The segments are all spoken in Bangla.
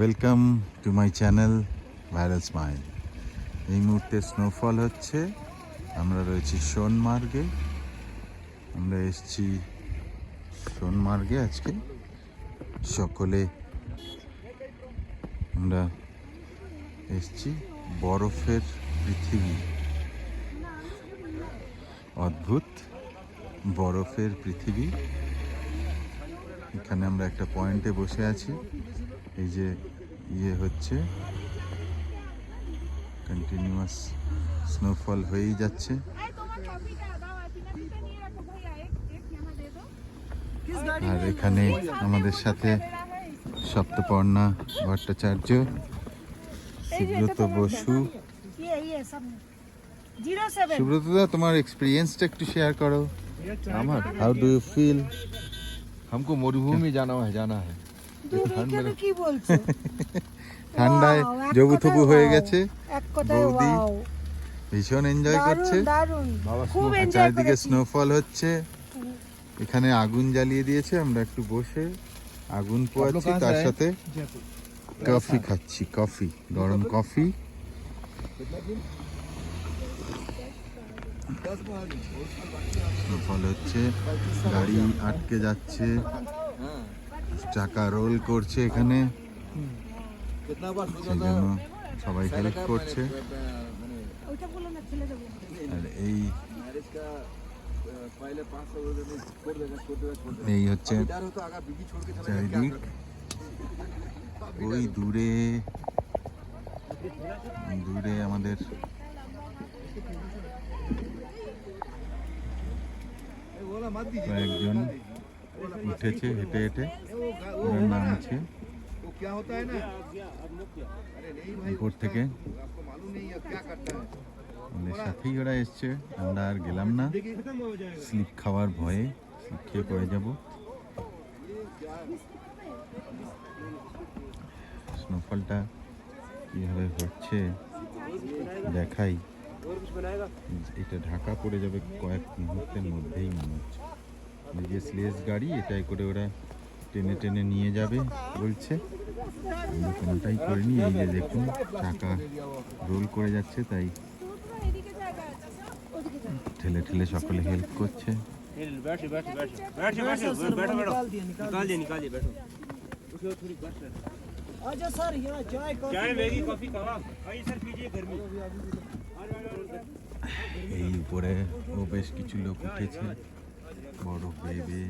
Welcome to my channel viral smile. এই মুহূর্তে স্নোফল হচ্ছে। আমরা রয়েছি সোনমার্গে। আমরা এসেছি সোনমার্গে আজকে সকলে। আমরা এসেছি বরফের পৃথিবী, অদ্ভুত বরফের পৃথিবী। এখানে আমরা একটা পয়েন্টে বসে আছি। এই যে হচ্ছে কন্টিনিউয়াস স্নোফল হয়েই যাচ্ছে। আর এখানে আমাদের সাথে সপ্তপর্ণা ভট্টাচার্য, সুব্রত বসু। সুব্রত দা, তোমার এক্সপিরিয়েন্সটা একটু শেয়ার করো। আমার हाउ डू यू फील? हमको मरुभूमि जाना है। কি বলছো? ঠান্ডায় Wow, জবুথবু হয়ে গেছে। এক কথায় বৌদি ওয়াও, ভীষণ এনজয় করছে। দারুণ বাবা, খুব আর এনজয় চারিদিকে করেছি। স্নোফল হচ্ছে। এখানে আগুন জ্বালিয়ে দিয়েছে, আমরা একটু বসে আগুন পোয়াচ্ছি, তার সাথে কফি খাচ্ছি। কফি, গরম কফি। স্নোফল হচ্ছে, গাড়ি আটকে যাচ্ছে, চাকা রোল করছে এখানে, সেই জন্য সবাই হেল্প করছে। ওইটা বলো না, ছেলে দেবো। আর এই হচ্ছে চারিদিক। ওই দূরে দূরে আমাদের কয়েকজন উঠেছে হেঁটে হেঁটে, ওরা নামছে উপর থেকে। আমাদের সাথেই ওরা এসছে, আমরা আর গেলাম না স্লিপ খাওয়ার ভয়ে। স্লিপ খেয়ে পড়ে যাব। স্নোফলটা কীভাবে হচ্ছে দেখাই। এটা ঢাকা পড়ে যাবে কয়েক মুহূর্তের মধ্যেই মনে হচ্ছে। এই যে স্লেজ গাড়ি, এটাই করে ওরা টেনে টেনে নিয়ে যাবে বলছে। আমরা কোনোটাই করিনি। এই যে দেখুন, চাকা রোল করে যাচ্ছে, তাই ঠেলে ঠেলে সকলে হেল্প করছে। এই উপরে ও বেশ কিছু লোক উঠেছে বরফ বেয়ে বেয়ে।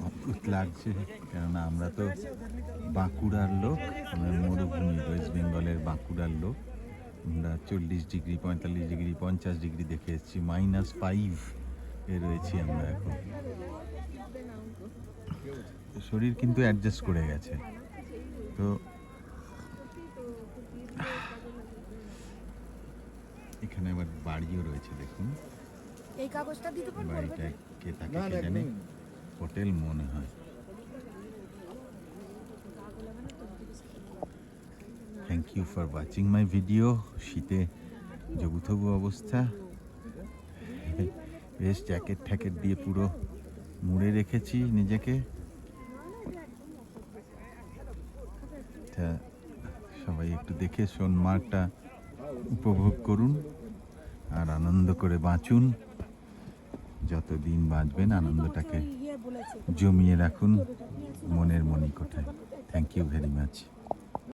অদ্ভুত লাগছে, কেননা আমরা তো বাঁকুড়ার লোক, আমরা মরুভূমি, ওয়েস্ট বেঙ্গলের বাঁকুড়ার লোক। আমরা 40 ডিগ্রি, 45 ডিগ্রি, 50 ডিগ্রি দেখে এসেছি। -5 এ রয়েছি আমরা এখন। শরীর কিন্তু অ্যাডজাস্ট করে গেছে। তো এখানে আবার বাড়িও রয়েছে, দেখুন। এই কাগজটা দিতে পারবো? বাড়িটা কে থাকে কে জানে, হোটেল মনে হয়। Thank you for watching my video. শীতে জবুথবু অবস্থা, বেশ জ্যাকেট ট্যাকেট দিয়ে পুরো মুড়ে রেখেছি নিজেকে। সবাই একটু দেখে সোনমার্গটা উপভোগ করুন আর আনন্দ করে বাঁচুন। যতদিন বাঁচবেন আনন্দটাকে জমিয়ে রাখুন মনের মণিকোঠায়। Thank you very much.